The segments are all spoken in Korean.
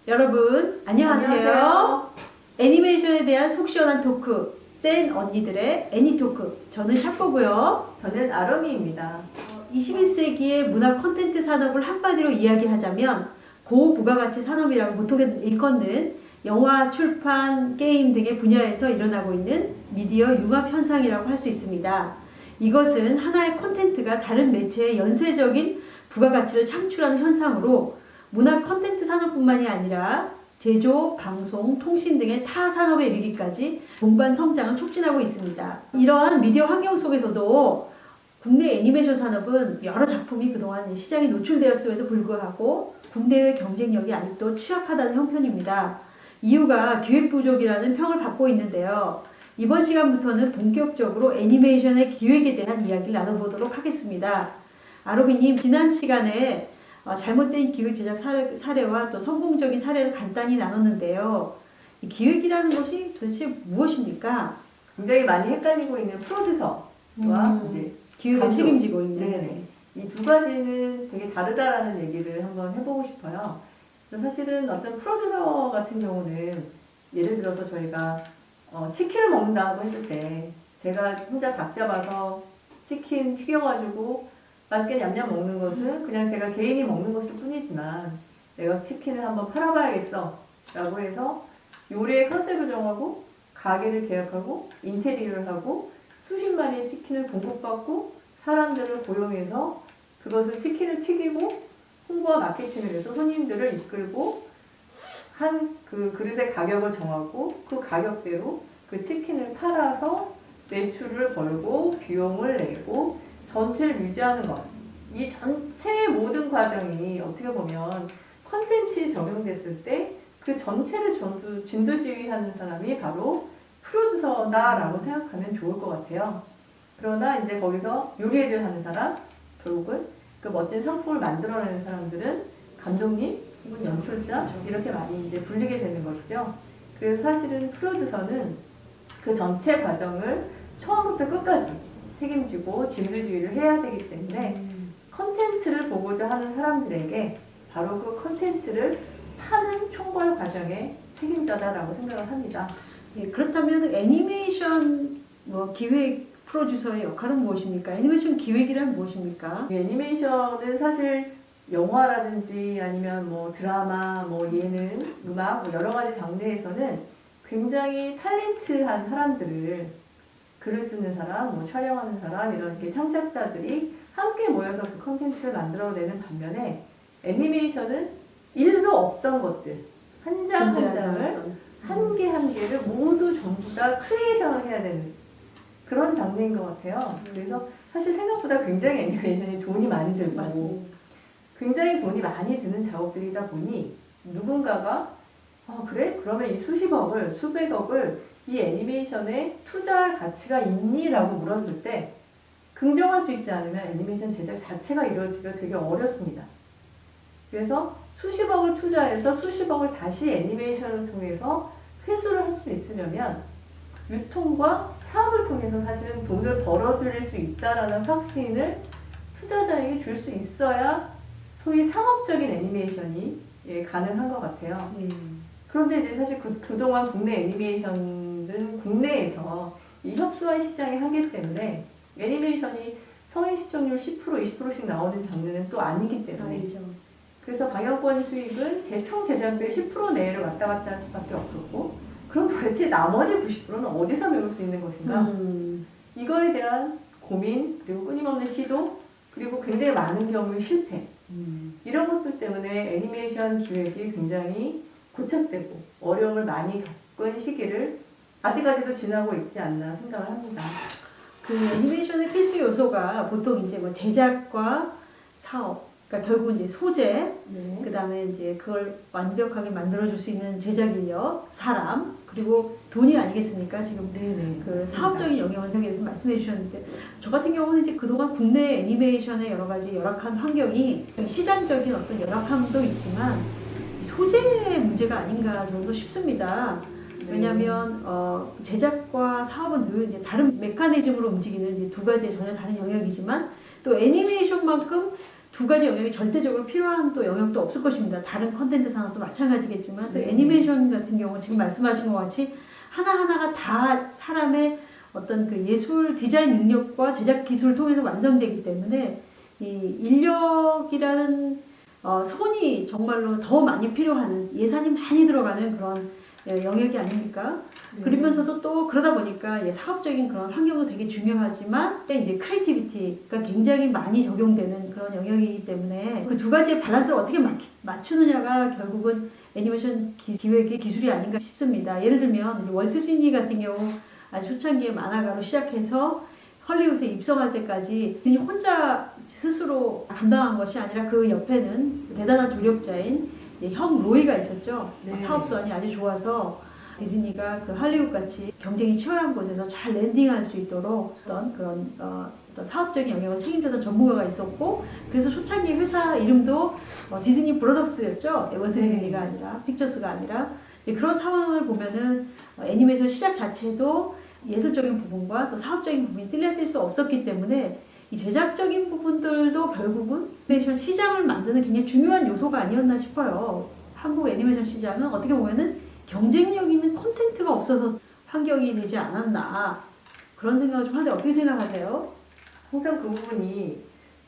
여러분 안녕하세요. 안녕하세요. 애니메이션에 대한 속 시원한 토크 센 언니들의 애니토크, 저는 샤코고요. 저는 아롬이입니다. 21세기의 문화 콘텐츠 산업을 한마디로 이야기하자면 고부가가치 산업이라고 보통 일컫는 영화, 출판, 게임 등의 분야에서 일어나고 있는 미디어 융합 현상이라고 할 수 있습니다. 이것은 하나의 콘텐츠가 다른 매체의 연쇄적인 부가가치를 창출하는 현상으로 문화 콘텐츠 산업뿐만이 아니라 제조, 방송, 통신 등의 타 산업에 이르기까지 동반 성장을 촉진하고 있습니다. 이러한 미디어 환경 속에서도 국내 애니메이션 산업은 여러 작품이 그동안 시장에 노출되었음에도 불구하고 국내외 경쟁력이 아직도 취약하다는 형편입니다. 이유가 기획 부족이라는 평을 받고 있는데요. 이번 시간부터는 본격적으로 애니메이션의 기획에 대한 이야기를 나눠보도록 하겠습니다. 아로비님, 지난 시간에 잘못된 기획 제작 사례와 또 성공적인 사례를 간단히 나눴는데요. 이 기획이라는 것이 도대체 무엇입니까? 굉장히 많이 헷갈리고 있는 프로듀서와 이제 기획을 감독. 책임지고 있는. 네네. 이 두 가지는 되게 다르다라는 얘기를 한번 해보고 싶어요. 사실은 어떤 프로듀서 같은 경우는 예를 들어서 저희가 치킨을 먹는다고 했을 때 제가 혼자 닭 잡아서 치킨 튀겨가지고 맛있게 냠냠 먹는 것은 그냥 제가 개인이 먹는 것일 뿐이지만 내가 치킨을 한번 팔아봐야겠어 라고 해서 요리의 컨셉을 정하고 가게를 계약하고 인테리어를 하고 수십 마리의 치킨을 공급받고 사람들을 고용해서 그것을 치킨을 튀기고 홍보와 마케팅을 해서 손님들을 이끌고 한 그 그릇의 가격을 정하고 그 가격대로 그 치킨을 팔아서 매출을 벌고 비용을 내고 전체를 유지하는 것. 이 전체의 모든 과정이 어떻게 보면 컨텐츠에 적용됐을 때 그 전체를 전부 진두지휘하는 사람이 바로 프로듀서다라고 생각하면 좋을 것 같아요. 그러나 이제 거기서 요리를 하는 사람, 결국은 그 멋진 상품을 만들어내는 사람들은 감독님, 혹은 연출자 이렇게 많이 이제 불리게 되는 것이죠. 그래서 사실은 프로듀서는 그 전체 과정을 처음부터 끝까지 책임지고 진두지휘를 해야 되기 때문에 컨텐츠를 보고자 하는 사람들에게 바로 그 컨텐츠를 파는 총괄 과정의 책임자다라고 생각을 합니다. 예, 그렇다면 애니메이션 기획 프로듀서의 역할은 무엇입니까? 애니메이션 기획이란 무엇입니까? 애니메이션은 사실 영화라든지 아니면 뭐 드라마, 뭐 예능, 음악 뭐 여러 가지 장르에서는 굉장히 탤런트한 사람들을 글을 쓰는 사람, 뭐 촬영하는 사람 이런 이렇게 창작자들이 함께 모여서 그 컨텐츠를 만들어내는 반면에 애니메이션은 일도 없던 것들 한 장 한 장을 한 개 한 개를 모두 전부 다 크리에이션을 해야 되는 그런 장르인 것 같아요. 그래서 사실 생각보다 굉장히 애니메이션이 돈이 많이 들고 맞습니다. 굉장히 돈이 많이 드는 작업들이다 보니 누군가가 그래? 그러면 이 수십억을 수백억을 이 애니메이션에 투자할 가치가 있니? 라고 물었을 때 긍정할 수 있지 않으면 애니메이션 제작 자체가 이루어지기가 되게 어렵습니다. 그래서 수십억을 투자해서 수십억을 다시 애니메이션을 통해서 회수를 할 수 있으려면 유통과 사업을 통해서 사실은 돈을 벌어들일 수 있다라는 확신을 투자자에게 줄 수 있어야 소위 상업적인 애니메이션이 가능한 것 같아요. 그런데 이제 사실 그동안 국내 애니메이션은 국내에서 이 협소한 시장의 한계 때문에 애니메이션이 성인 시청률 10%, 20%씩 나오는 장르는 또 아니기 때문에 아니죠. 그래서 방영권 수익은 총 제작비의 10% 내외를 왔다 갔다 할 수밖에 없었고 그럼 도대체 나머지 90%는 어디서 메울 수 있는 것인가? 이거에 대한 고민, 그리고 끊임없는 시도, 그리고 굉장히 많은 경우의 실패 이런 것들 때문에 애니메이션 기획이 굉장히 고착되고 어려움을 많이 겪은 시기를 아직까지도 지나고 있지 않나 생각을 합니다. 그 애니메이션의 필수 요소가 보통 이제 뭐 제작과 사업, 그러니까 결국 이제 소재, 네. 그 다음에 이제 그걸 완벽하게 만들어줄 수 있는 제작 인력, 사람, 그리고 돈이 아니겠습니까? 지금 네네. 그 사업적인 영역에 대해서 말씀해 주셨는데, 저 같은 경우는 이제 그동안 국내 애니메이션의 여러 가지 열악한 환경이 시장적인 어떤 열악함도 있지만 소재 문제가 아닌가 정도 싶습니다. 왜냐하면 제작과 사업은 늘 이제 다른 메커니즘으로 움직이는 이제 두 가지의 전혀 다른 영역이지만 또 애니메이션만큼 두 가지 영역이 절대적으로 필요한 또 영역도 없을 것입니다. 다른 컨텐츠 산업도 마찬가지겠지만 또 네. 애니메이션 같은 경우 지금 말씀하신 것 같이 하나하나가 다 사람의 어떤 그 예술 디자인 능력과 제작 기술을 통해서 완성되기 때문에 이 인력이라는 손이 정말로 더 많이 필요한 예산이 많이 들어가는 그런 영역이 아닙니까? 그러면서도 또 그러다 보니까 사업적인 그런 환경도 되게 중요하지만 이제 크리에이티비티가 굉장히 많이 적용되는 그런 영역이기 때문에 그 두 가지의 밸런스를 어떻게 맞추느냐가 결국은 애니메이션 기획의 기술이 아닌가 싶습니다. 예를 들면 월트 디즈니 같은 경우 아주 초창기에 만화가로 시작해서 헐리우드에 입성할 때까지 그냥 혼자 스스로 감당한 것이 아니라 그 옆에는 대단한 조력자인 형 로이가 있었죠. 네. 사업 수완이 아주 좋아서 디즈니가 그 할리우드 같이 경쟁이 치열한 곳에서 잘 랜딩할 수 있도록 어떤 그런 어떤 사업적인 영역을 책임졌던 전문가가 있었고 그래서 초창기 회사 이름도 디즈니 브로더스였죠. 월트 디즈니가 아니라 픽처스가 아니라 그런 상황을 보면은 애니메이션 시작 자체도 예술적인 부분과 또 사업적인 부분이 뗄 수 없었기 때문에 이 제작적인 부분들도 결국은 애니메이션 시장을 만드는 굉장히 중요한 요소가 아니었나 싶어요. 한국 애니메이션 시장은 어떻게 보면은 경쟁력 있는 콘텐츠가 없어서 환경이 되지 않았나 그런 생각을 좀 하는데 어떻게 생각하세요? 항상 그 부분이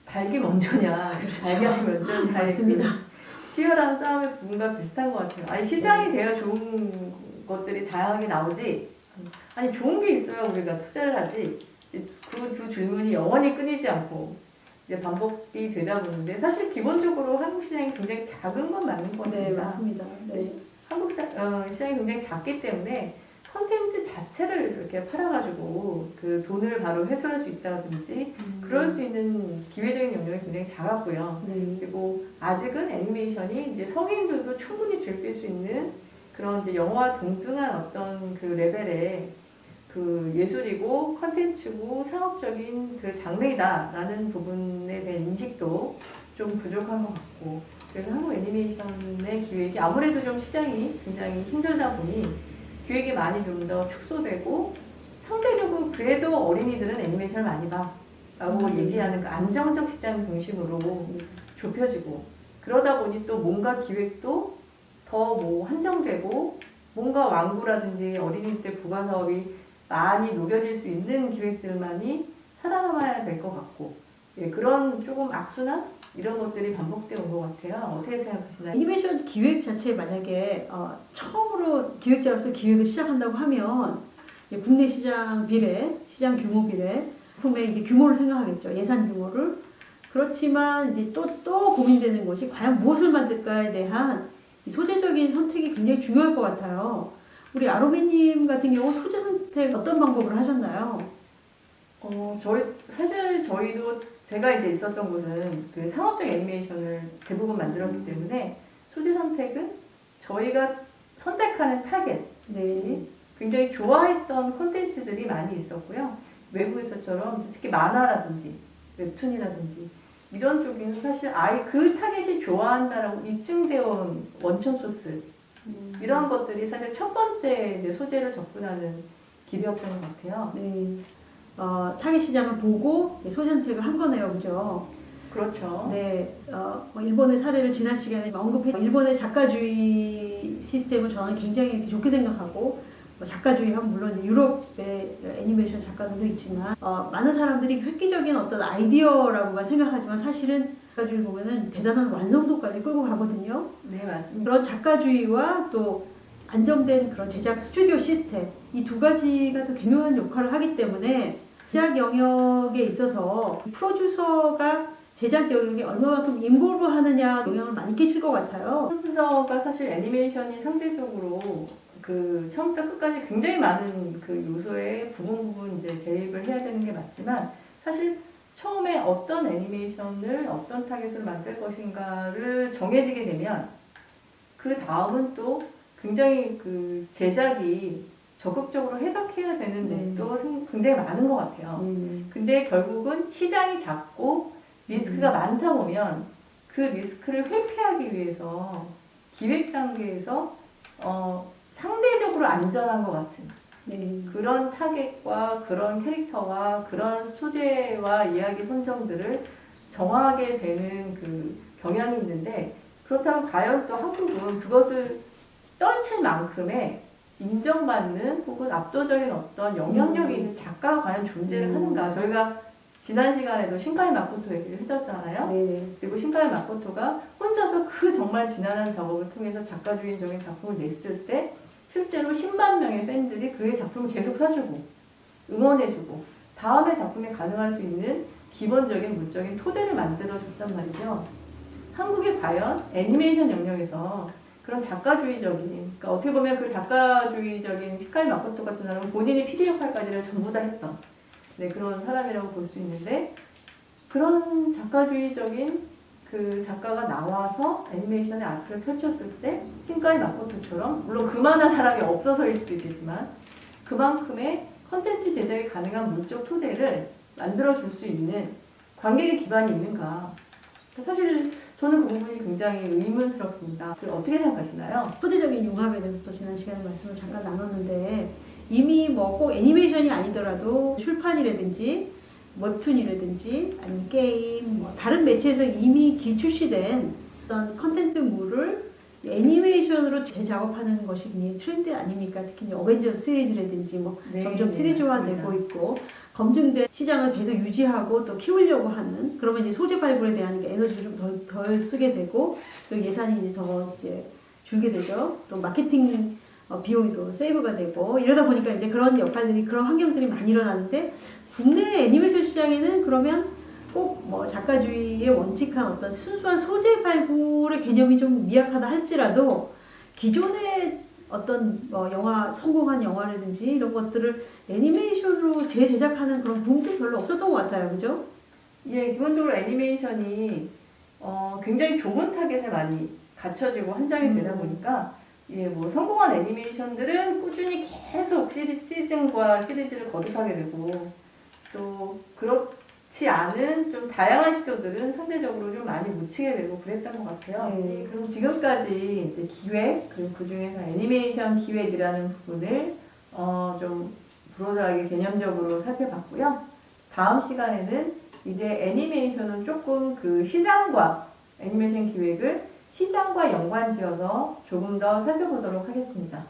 닭이 먼저냐, 그렇죠. 달걀이 먼저냐의 맞습니다. 그 치열한 싸움의 부분과 비슷한 것 같아요. 아니 시장이 돼야 좋은 것들이 다양하게 나오지. 아니 좋은 게 있어야 우리가 투자를 하지. 그 두 질문이 영원히 끊이지 않고 이제 반복이 되다 보는데 사실 기본적으로 한국 시장이 굉장히 작은 건 맞는 것 같습니다. 네, 맞습니다. 네. 한국 시장이 굉장히 작기 때문에 컨텐츠 자체를 이렇게 팔아가지고 그 돈을 바로 회수할 수 있다든지 그럴 수 있는 기회적인 영역이 굉장히 작았고요. 네. 그리고 아직은 애니메이션이 이제 성인들도 충분히 즐길 수 있는 그런 이제 영화와 동등한 어떤 그 레벨의 그 예술이고 컨텐츠고 상업적인 그 장르이다라는 부분에 대한 인식도 좀 부족한 것 같고 그래서 한국 애니메이션의 기획이 아무래도 좀 시장이 굉장히 힘들다 보니 기획이 많이 좀 더 축소되고 상대적으로 그래도 어린이들은 애니메이션을 많이 봐라고 얘기하는 그 안정적 시장 중심으로 맞습니다. 좁혀지고 그러다 보니 또 뭔가 기획도 더 뭐 한정되고 뭔가 완구라든지 어린이들 부가 사업이 많이 녹여질 수 있는 기획들만이 살아남아야 될 것 같고 그런 조금 악순환 이런 것들이 반복되어 온 것 같아요. 어떻게 생각하시나요? 애니메이션 기획 자체 만약에 처음으로 기획자로서 기획을 시작한다고 하면 국내 시장 비례, 시장 규모 비례, 품의 이제 규모를 생각하겠죠. 예산 규모를. 그렇지만 이제 또 고민되는 것이 과연 무엇을 만들까에 대한 이 소재적인 선택이 굉장히 중요할 것 같아요. 우리 아로미님 같은 경우 소재 선택 어떤 방법을 하셨나요? 저희도 제가 이제 있었던 곳은 그 상업적 애니메이션을 대부분 만들었기 때문에 소재 선택은 저희가 선택하는 타겟, 네. 굉장히 좋아했던 콘텐츠들이 많이 있었고요. 외국에서처럼 특히 만화라든지 웹툰이라든지 이런 쪽에는 사실 아예 그 타겟이 좋아한다라고 입증되어 온 원천 소스 이런 것들이 사실 첫 번째 이제 소재를 접근하는 길이었던 것 같아요. 네. 타겟 시장을 보고 소재 선택을 한 거네요, 그죠? 그렇죠. 네, 일본의 사례를 지난 시간에 언급해 일본의 작가주의 시스템을 저는 굉장히 좋게 생각하고 작가주의하면 물론 유럽의 애니메이션 작가들도 있지만 많은 사람들이 획기적인 어떤 아이디어라고만 생각하지만 사실은 작가주의 보면은 대단한 완성도까지 끌고 가거든요. 네, 맞습니다. 그런 작가주의와 또 안정된 그런 제작 스튜디오 시스템 이 두 가지가 더 중요한 역할을 하기 때문에 제작 영역에 있어서 프로듀서가 제작 영역에 얼마만큼 인볼브 하느냐 영향을 많이 끼칠 것 같아요. 프로듀서가 사실 애니메이션이 상대적으로 그 처음부터 끝까지 굉장히 많은 그 요소에 부분 이제 개입을 해야 되는 게 맞지만 사실 처음에 어떤 애니메이션을 어떤 타겟으로 만들 것인가를 정해지게 되면 그 다음은 또 굉장히 그 제작이 적극적으로 해석해야 되는 것도 굉장히 많은 것 같아요. 근데 결국은 시장이 작고 리스크가 많다 보면 그 리스크를 회피하기 위해서 기획 단계에서 상대적으로 안전한 것 같은 그런 타겟과 그런 캐릭터와 그런 소재와 이야기 선정들을 정하게 되는 그 경향이 있는데 그렇다면 과연 또 한국은 그것을 떨칠 만큼의 인정받는 혹은 압도적인 어떤 영향력이 있는 작가가 과연 존재를 하는가. 저희가 지난 시간에도 신카이 마코토 얘기를 했었잖아요. 네. 그리고 신카이 마코토가 혼자서 그 정말 지난한 작업을 통해서 작가주의적인 작품을 냈을 때 실제로 10만 명의 팬들이 그의 작품을 계속 사주고 응원해주고 다음의 작품이 가능할 수 있는 기본적인 물적인 토대를 만들어줬단 말이죠. 한국이 과연 애니메이션 영역에서 그런 작가주의적인, 그러니까 어떻게 보면 그 작가주의적인 시카이 마코토 같은 사람은 본인이 PD 역할까지를 전부 다 했던 네, 그런 사람이라고 볼 수 있는데 그런 작가주의적인 그 작가가 나와서 애니메이션의 아트를 펼쳤을 때 신카이 마코토처럼 물론 그만한 사람이 없어서일 수도 있겠지만 그만큼의 컨텐츠 제작이 가능한 물적 토대를 만들어줄 수 있는 관객의 기반이 있는가. 사실 저는 그 부분이 굉장히 의문스럽습니다. 어떻게 생각하시나요? 소재적인 융합에 대해서 또 지난 시간에 말씀을 잠깐 나눴는데 이미 뭐 꼭 애니메이션이 아니더라도 출판이라든지 웹툰이라든지 아니면 게임 뭐 다른 매체에서 이미 기출시된 어떤 컨텐츠물을 애니메이션으로 재작업하는 것이 굉장히 트렌드 아닙니까? 특히 이제 어벤져스 시리즈라든지 뭐 네, 점점 네, 시리즈화되고 맞습니다. 있고 검증된 시장을 계속 유지하고 또 키우려고 하는 그러면 이제 소재 발굴에 대한 에너지를 좀 덜 쓰게 되고 또 예산이 이제 더 이제 줄게 되죠. 또 마케팅 비용이 또 세이브가 되고 이러다 보니까 이제 그런 역할들이 그런 환경들이 많이 일어나는데 국내 애니메이션 시장에는 그러면 꼭 뭐 작가주의에 원칙한 어떤 순수한 소재 발굴의 개념이 좀 미약하다 할지라도 기존의 어떤 뭐 영화 성공한 영화라든지 이런 것들을 애니메이션으로 재제작하는 그런 붐도 별로 없었던 것 같아요, 그죠? 예, 기본적으로 애니메이션이 굉장히 좁은 타겟에 많이 갖춰지고 한정이 되다 보니까 예, 뭐 성공한 애니메이션들은 꾸준히 계속 시즌과 시리즈를 거듭하게 되고 또 그렇지 않은 좀 다양한 시도들은 상대적으로 좀 많이 묻히게 되고 그랬던 것 같아요. 네. 그럼 지금까지 이제 기획 그리고 그 중에서 애니메이션 기획이라는 부분을 좀 브로드하게 개념적으로 살펴봤고요. 다음 시간에는 이제 애니메이션은 조금 그 시장과 애니메이션 기획을 시장과 연관지어서 조금 더 살펴보도록 하겠습니다.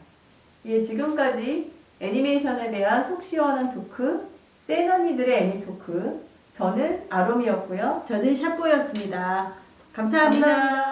예, 지금까지 애니메이션에 대한 속 시원한 토크, 센 언니들의 애니토크, 저는 아롬이었고요. 저는 샤뽀였습니다. 감사합니다. 감사합니다.